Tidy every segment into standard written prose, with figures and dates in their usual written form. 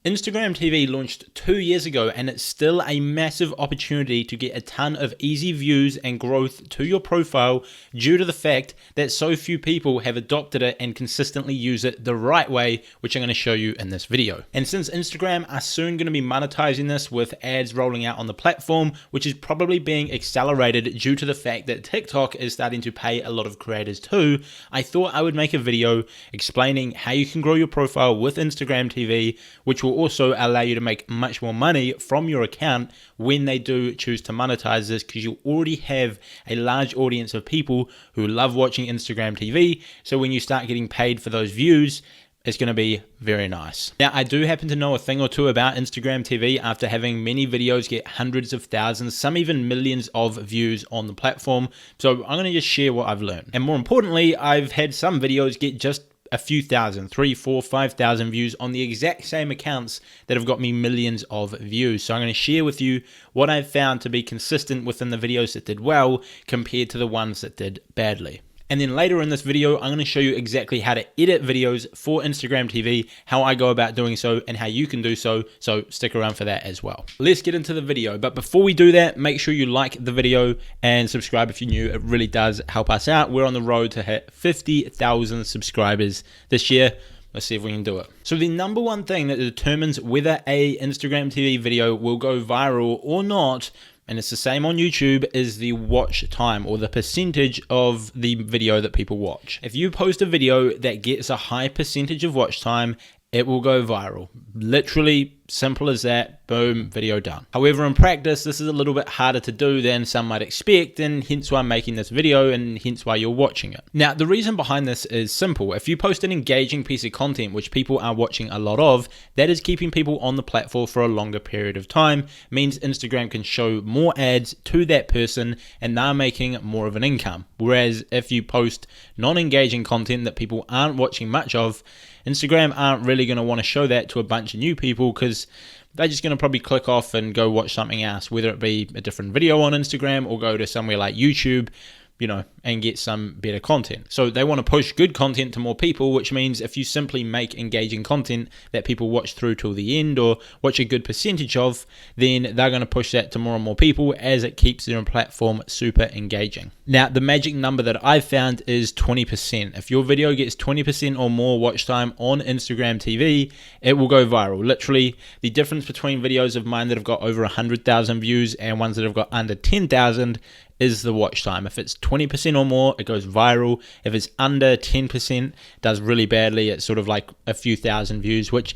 Instagram TV launched 2 years ago, and it's still a massive opportunity to get a ton of easy views and growth to your profile due to the fact that so few people have adopted it and consistently use it the right way, which I'm going to show you in this video. And since Instagram are soon going to be monetizing this with ads rolling out on the platform, which is probably being accelerated due to the fact that TikTok is starting to pay a lot of creators too, I thought I would make a video explaining how you can grow your profile with Instagram TV, which will also allow you to make much more money from your account when they do choose to monetize this, because you already have a large audience of people who love watching Instagram TV. So when you start getting paid for those views, it's going to be very nice. Now, I do happen to know a thing or two about Instagram TV after having many videos get hundreds of thousands, some even millions of views on the platform. So I'm going to just share what I've learned. And more importantly, I've had some videos get just a few thousand, 3, 4, 5,000 views on the exact same accounts that have got me millions of views. So I'm going to share with you what I've found to be consistent within the videos that did well compared to the ones that did badly. And then later in this video, I'm going to show you exactly how to edit videos for Instagram TV, how I go about doing so, and how you can do so. So stick around for that as well. Let's get into the video. But before we do that, make sure you like the video and subscribe if you're new. It really does help us out. We're on the road to hit 50,000 subscribers this year. Let's see if we can do it. So the number one thing that determines whether a Instagram TV video will go viral or not, and it's the same on YouTube, is the watch time, or the percentage of the video that people watch. If you post a video that gets a high percentage of watch time, it will go viral. Literally simple as that. Boom, video done. However, in practice, this is a little bit harder to do than some might expect, and hence why I'm making this video, and hence why you're watching it. Now, the reason behind this is simple. If you post an engaging piece of content which people are watching a lot of, that is keeping people on the platform for a longer period of time, means Instagram can show more ads to that person and they're making more of an income. Whereas if you post non-engaging content that people aren't watching much of, Instagram aren't really going to want to show that to a bunch of new people, because they're just going to probably click off and go watch something else, whether it be a different video on Instagram or go to somewhere like YouTube, you know, and get some better content. So they want to push good content to more people, which means if you simply make engaging content that people watch through till the end or watch a good percentage of, then they're going to push that to more and more people as it keeps their platform super engaging. Now, the magic number that I've found is 20%. If your video gets 20% or more watch time on Instagram TV, it will go viral. Literally, the difference between videos of mine that have got over 100,000 views and ones that have got under 10,000 is the watch time. If it's 20% or more, it goes viral. If it's under 10%, it does really badly. It's sort of like a few thousand views, which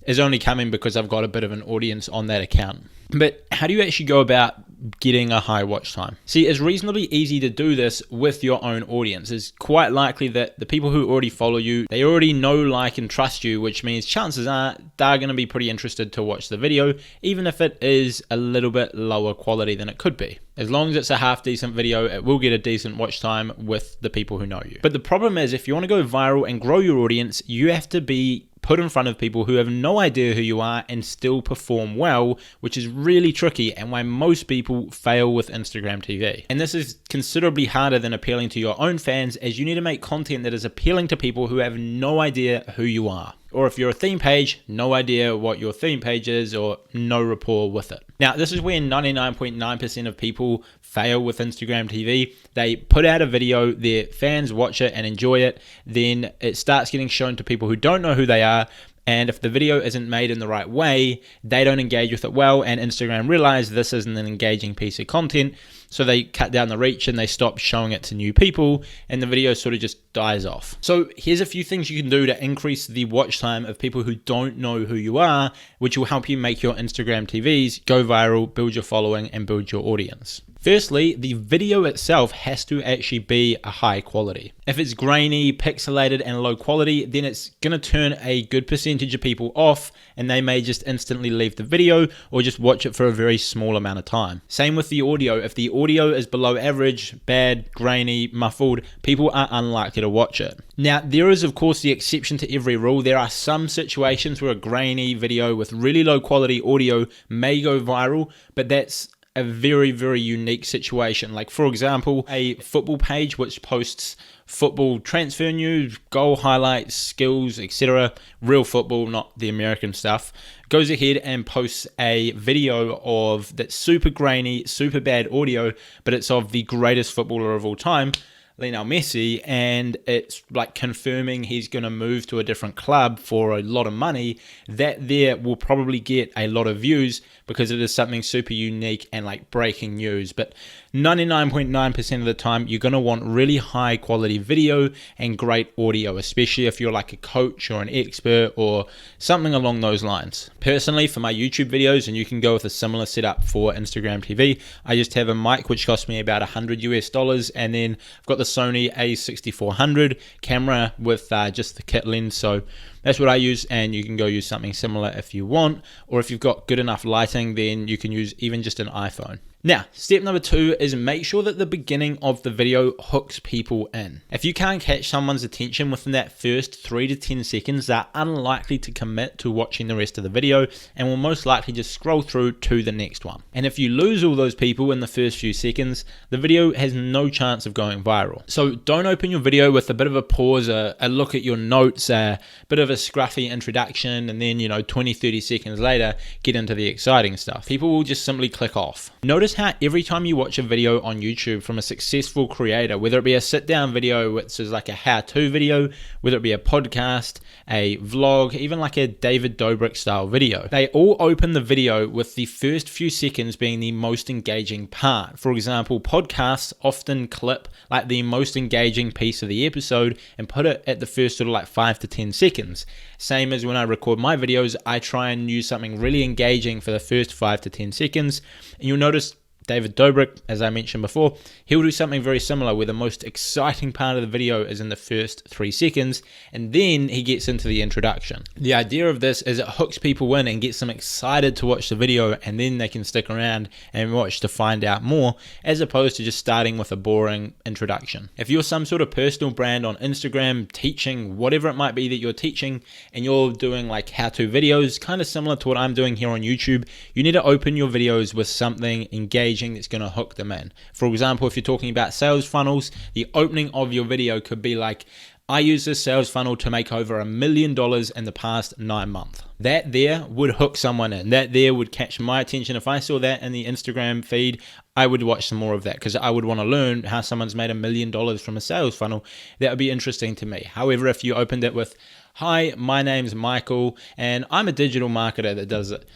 is only coming because I've got a bit of an audience on that account. But how do you actually go about getting a high watch time? See, it's reasonably easy to do this with your own audience. It's quite likely that the people who already follow you, they already know, like, and trust you, which means chances are they're going to be pretty interested to watch the video, even if it is a little bit lower quality than it could be. As long as it's a half decent video, it will get a decent watch time with the people who know you. But the problem is, if you want to go viral and grow your audience, you have to be put in front of people who have no idea who you are and still perform well, which is really tricky and why most people fail with Instagram TV. And this is considerably harder than appealing to your own fans, as you need to make content that is appealing to people who have no idea who you are. Or if you're a theme page, no idea what your theme page is, or no rapport with it. Now, this is where 99.9% of people fail with Instagram TV. They put out a video, their fans watch it and enjoy it, then it starts getting shown to people who don't know who they are, and if the video isn't made in the right way, they don't engage with it well, and Instagram realize this isn't an engaging piece of content, so they cut down the reach and they stop showing it to new people, and the video sort of just dies off. So here's a few things you can do to increase the watch time of people who don't know who you are, which will help you make your Instagram TVs go viral, build your following, and build your audience. Firstly, the video itself has to actually be a high quality. If it's grainy, pixelated, and low quality, then it's going to turn a good percentage of people off, and they may just instantly leave the video or just watch it for a very small amount of time. Same with the audio. If the audio is below average, bad, grainy, muffled, people are unlikely to watch it. Now, there is of course the exception to every rule. There are some situations where a grainy video with really low quality audio may go viral, but that's a very, very unique situation. Like, for example, a football page which posts football transfer news, goal highlights, skills, etc. Real football, not the American stuff. Goes ahead and posts a video of that's super grainy, super bad audio, but it's of the greatest footballer of all time, Lionel Messi, and it's like confirming he's going to move to a different club for a lot of money. That there will probably get a lot of views because it is something super unique and like breaking news. But 99.9% of the time, you're going to want really high quality video and great audio, especially if you're like a coach or an expert or something along those lines. Personally, for my YouTube videos, and you can go with a similar setup for Instagram TV, I just have a mic which cost me about $100 US, and then I've got the Sony A6400 camera with just the kit lens. So that's what I use, and you can go use something similar if you want, or if you've got good enough lighting, then you can use even just an iPhone. Now, step number 2 is make sure that the beginning of the video hooks people in. If you can't catch someone's attention within that first 3 to 10 seconds, they're unlikely to commit to watching the rest of the video and will most likely just scroll through to the next one. And if you lose all those people in the first few seconds, the video has no chance of going viral. So don't open your video with a bit of a pause, a look at your notes, a bit of a scruffy introduction, and then, 20-30 seconds later, get into the exciting stuff. People will just simply click off. Notice how every time you watch a video on YouTube from a successful creator, whether it be a sit down video, which is like a how-to video, whether it be a podcast, a vlog, even like a David Dobrik style video, they all open the video with the first few seconds being the most engaging part. For example, podcasts often clip like the most engaging piece of the episode and put it at the first sort of like 5 to 10 seconds. Same as when I record my videos, I try and use something really engaging for the first 5 to 10 seconds. And you'll notice David Dobrik, as I mentioned before, he'll do something very similar where the most exciting part of the video is in the first 3 seconds, and then he gets into the introduction. The idea of this is it hooks people in and gets them excited to watch the video, and then they can stick around and watch to find out more, as opposed to just starting with a boring introduction. If you're some sort of personal brand on Instagram, teaching, whatever it might be that you're teaching, and you're doing like how-to videos, kind of similar to what I'm doing here on YouTube, you need to open your videos with something engaging that's going to hook them in. For example, if you're talking about sales funnels, the opening of your video could be like, I use this sales funnel to make over $1 million in the past 9 months. That there would hook someone in. That there would catch my attention. If I saw that in the Instagram feed, I would watch some more of that because I would want to learn how someone's made $1 million from a sales funnel. That would be interesting to me. However, if you opened it with, hi, my name's Michael and I'm a digital marketer that does it,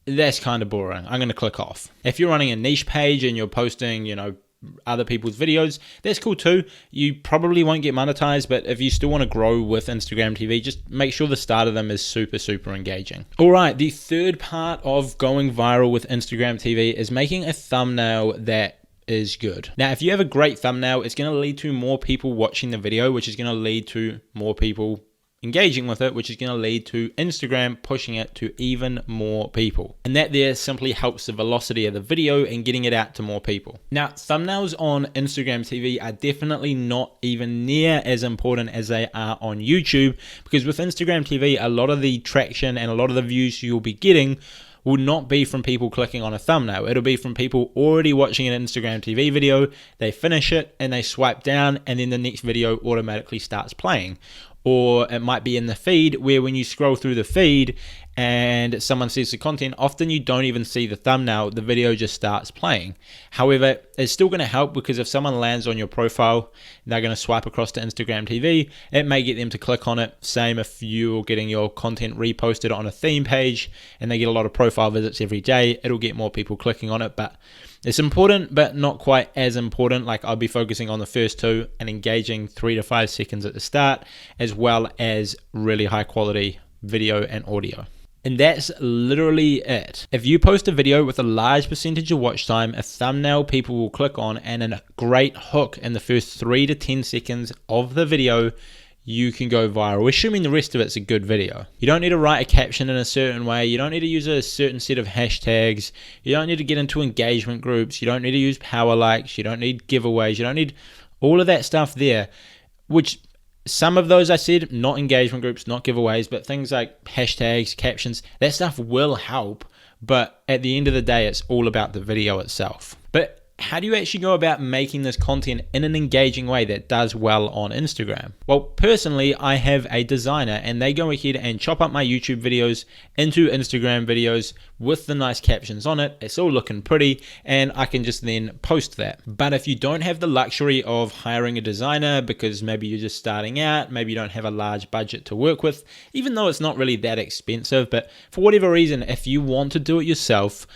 that's kind of boring. I'm going to click off. If you're running a niche page and you're posting, other people's videos, that's cool too. You probably won't get monetized, but if you still want to grow with Instagram TV, just make sure the start of them is super, super engaging. All right, the third part of going viral with Instagram TV is making a thumbnail that is good. Now, if you have a great thumbnail, it's going to lead to more people watching the video, which is going to lead to more people engaging with it, which is going to lead to Instagram pushing it to even more people. And that there simply helps the velocity of the video and getting it out to more people. Now, thumbnails on Instagram TV are definitely not even near as important as they are on YouTube, because with Instagram TV, a lot of the traction and a lot of the views you'll be getting will not be from people clicking on a thumbnail. It'll be from people already watching an Instagram TV video, they finish it and they swipe down, and then the next video automatically starts playing. Or it might be in the feed where when you scroll through the feed and someone sees the content, often you don't even see the thumbnail, the video just starts playing. However, it's still going to help because if someone lands on your profile, they're going to swipe across to Instagram TV, it may get them to click on it. Same if you're getting your content reposted on a theme page and they get a lot of profile visits every day, it'll get more people clicking on it. But it's important, but not quite as important. Like I'll be focusing on the first 2 and engaging 3 to 5 seconds at the start, as well as really high quality video and audio. And that's literally it. If you post a video with a large percentage of watch time, a thumbnail people will click on, and a great hook in the first 3 to 10 seconds of the video, you can go viral, assuming the rest of it's a good video. You don't need to write a caption in a certain way. You don't need to use a certain set of hashtags. You don't need to get into engagement groups. You don't need to use power likes. You don't need giveaways. You don't need all of that stuff there, which some of those I said, not engagement groups, not giveaways, but things like hashtags, captions, that stuff will help. but at the end of the day, it's all about the video itself. But how do you actually go about making this content in an engaging way that does well on Instagram? Well, personally, I have a designer and they go ahead and chop up my YouTube videos into Instagram videos with the nice captions on it. It's all looking pretty and I can just then post that. But if you don't have the luxury of hiring a designer because maybe you're just starting out, maybe you don't have a large budget to work with, even though it's not really that expensive, but for whatever reason, if you want to do it yourself,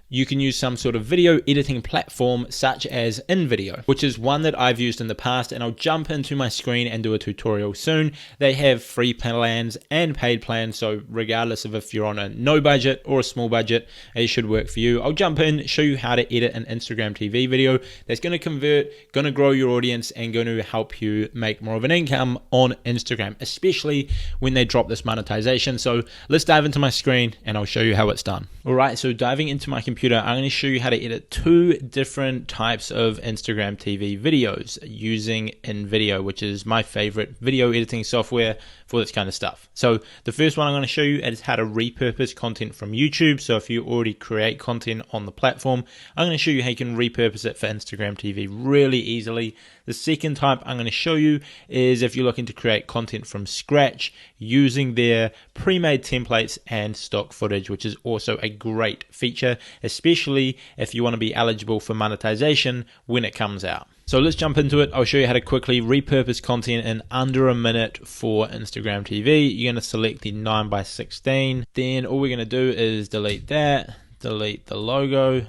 you can use some sort of video editing platform such as InVideo, which is one that I've used in the past, and I'll jump into my screen and do a tutorial soon. They have free plans and paid plans, so regardless of if you're on a no budget or a small budget, it should work for you. I'll jump in, show you how to edit an Instagram TV video that's going to convert, going to grow your audience, and going to help you make more of an income on Instagram, especially when they drop this monetization. So let's dive into my screen and I'll show you how it's done. All right, so diving into my computer, I'm going to show you how to edit two different types of Instagram TV videos using InVideo, which is my favorite video editing software for this kind of stuff. So the first one I'm going to show you is how to repurpose content from YouTube. So if you already create content on the platform, I'm going to show you how you can repurpose it for Instagram TV really easily. The second type I'm going to show you is if you're looking to create content from scratch using their pre-made templates and stock footage, which is also a great feature, especially if you want to be eligible for monetization when it comes out. So let's jump into it. I'll show you how to quickly repurpose content in under a minute for Instagram TV. You're going to select the 9:16. Then all we're going to do is delete that, delete the logo.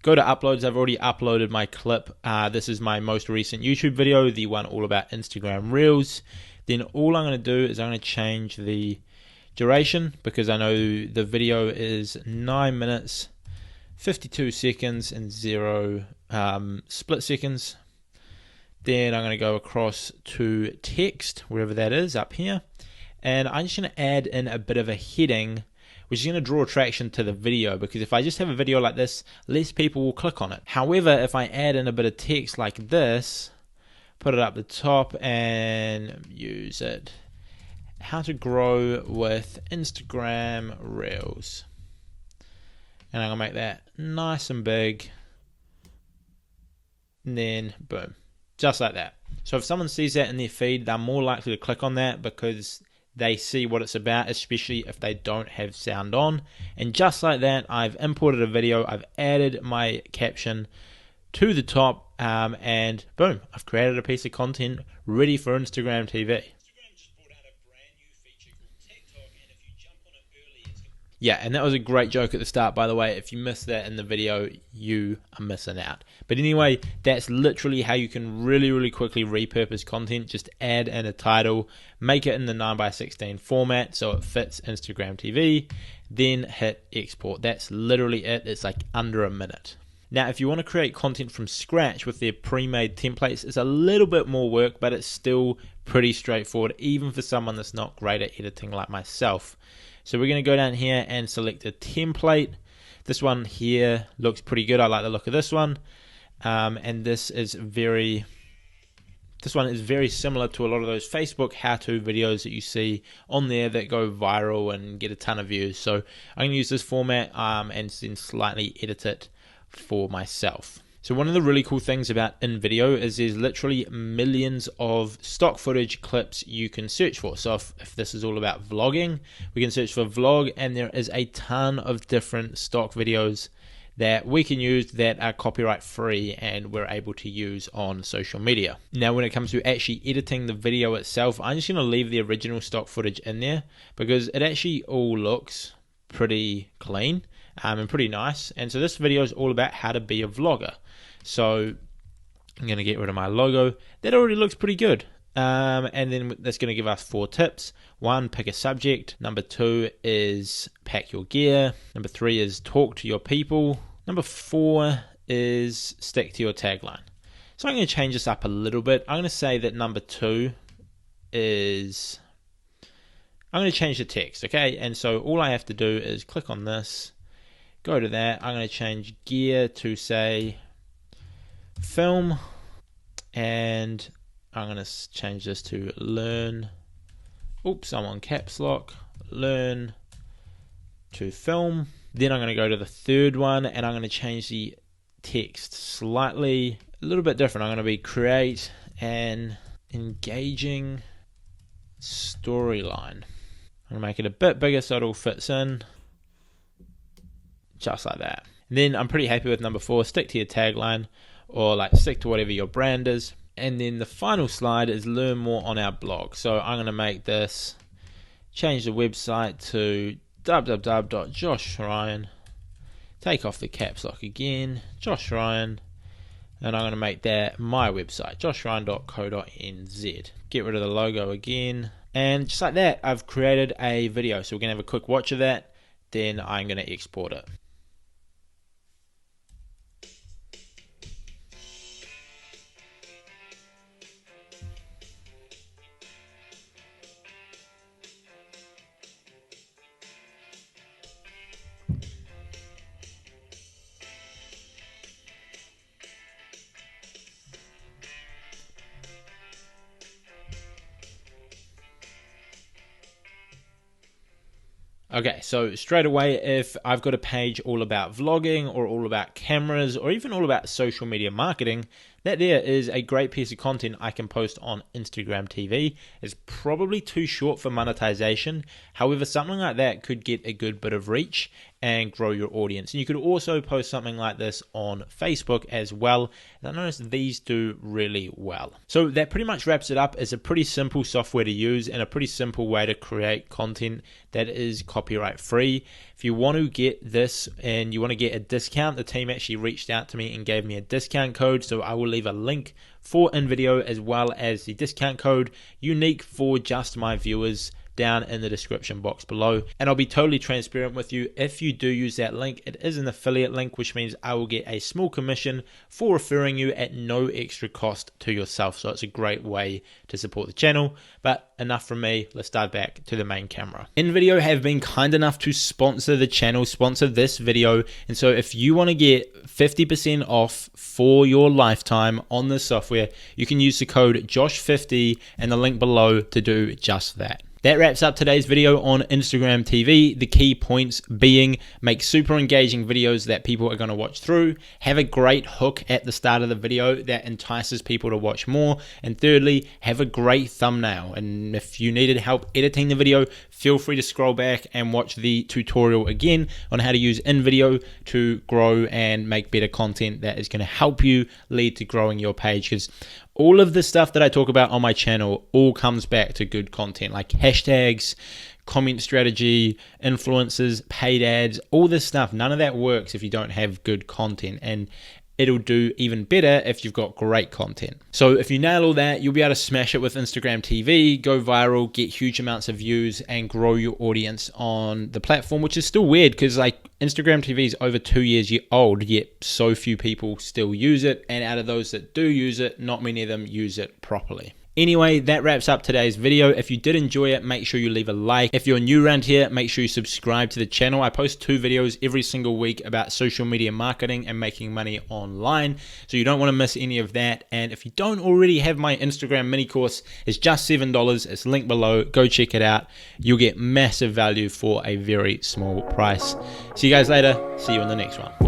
Go to uploads. I've already uploaded my clip. This is my most recent YouTube video, the one all about Instagram Reels. Then all I'm going to do is I'm going to change the duration because I know the video is 9 minutes, 52 seconds and 0 split seconds. Then I'm going to go across to text, wherever that is, up here. And I'm just going to add in a bit of a heading, which is going to draw attraction to the video, because if I just have a video like this, less people will click on it. However, if I add in a bit of text like this, put it up the top and use it, how to grow with Instagram Reels. And I'm going to make that nice and big. And then boom, just like that. So if someone sees that in their feed, they're more likely to click on that because they see what it's about, especially if they don't have sound on. And just like that, I've imported a video, I've added my caption to the top, and boom, I've created a piece of content ready for Instagram TV. Yeah, and that was a great joke at the start, by the way. If you missed that in the video, you are missing out. But anyway, that's literally how you can really, really quickly repurpose content. Just add in a title, make it in the 9:16 format so it fits Instagram TV, then hit export. That's literally it. It's like under a minute. Now, if you want to create content from scratch with their pre-made templates, it's a little bit more work, but it's still pretty straightforward, even for someone that's not great at editing like myself. So we're going to go down here and select a template. This one here looks pretty good. I like the look of this one. And this one is very similar to a lot of those Facebook how-to videos that you see on there that go viral and get a ton of views. So I'm going to use this format and then slightly edit it for myself. So one of the really cool things about InVideo is there's literally millions of stock footage clips you can search for. So if this is all about vlogging, we can search for vlog, and there is a ton of different stock videos that we can use that are copyright free and we're able to use on social media. Now, when it comes to actually editing the video itself, I'm just going to leave the original stock footage in there because it actually all looks pretty clean and pretty nice. And so this video is all about how to be a vlogger. So I'm going to get rid of my logo. That already looks pretty good. And then that's going to give us 4 tips. 1, pick a subject. Number 2 is pack your gear. Number 3 is talk to your people. Number 4 is stick to your tagline. So I'm going to change this up a little bit. I'm going to say that number 2 is, I'm going to change the text, okay? And so all I have to do is click on this, go to that. I'm going to change gear to say film, and I'm going to change this to learn. Oops, I'm on caps lock. Learn to film. Then I'm going to go to the third one and I'm going to change the text slightly, a little bit different. I'm going to be create an engaging storyline. I'm going to make it a bit bigger so it all fits in, just like that. And then I'm pretty happy with number 4. Stick to your tagline, or like stick to whatever your brand is. And then the final slide is learn more on our blog. So I'm going to make this, change the website to www.joshryan, take off the caps lock again, Josh Ryan, and I'm going to make that my website, joshryan.co.nz. Get rid of the logo again, and just like that, I've created a video. So we're going to have a quick watch of that, then I'm going to export it. Okay, so straight away, if I've got a page all about vlogging or all about cameras or even all about social media marketing, that there is a great piece of content I can post on Instagram TV. It's probably too short for monetization. However, something like that could get a good bit of reach and grow your audience. And you could also post something like this on Facebook as well. And I noticed these do really well. So that pretty much wraps it up. It's a pretty simple software to use and a pretty simple way to create content that is copyright free. If you want to get this and you want to get a discount, the team actually reached out to me and gave me a discount code. So I will leave a link for InVideo as well as the discount code unique for just my viewers down in the description box below. And I'll be totally transparent with you. If you do use that link, it is an affiliate link, which means I will get a small commission for referring you at no extra cost to yourself. So it's a great way to support the channel. But enough from me, let's dive back to the main camera. InVideo have been kind enough to sponsor the channel, sponsor this video. And so if you want to get 50% off for your lifetime on this software, you can use the code JOSH50 and the link below to do just that. That wraps up today's video on Instagram TV. The key points being make super engaging videos that people are going to watch through, have a great hook at the start of the video that entices people to watch more, and thirdly, have a great thumbnail. And if you needed help editing the video, feel free to scroll back and watch the tutorial again on how to use InVideo to grow and make better content that is going to help you lead to growing your page. Because all of the stuff that I talk about on my channel all comes back to good content, like hashtags, comment strategy, influencers, paid ads, all this stuff. None of that works if you don't have good content, and it'll do even better if you've got great content. So if you nail all that, you'll be able to smash it with Instagram TV, go viral, get huge amounts of views, and grow your audience on the platform, which is still weird because like Instagram TV is over 2 years old, yet so few people still use it. And out of those that do use it, not many of them use it properly. Anyway, that wraps up today's video. If you did enjoy it, make sure you leave a like. If you're new around here, make sure you subscribe to the channel. I post 2 videos every single week about social media marketing and making money online, so you don't want to miss any of that. And if you don't already have my Instagram mini course, it's just $7. It's linked below. Go check it out. You'll get massive value for a very small price. See you guys later. See you in the next one.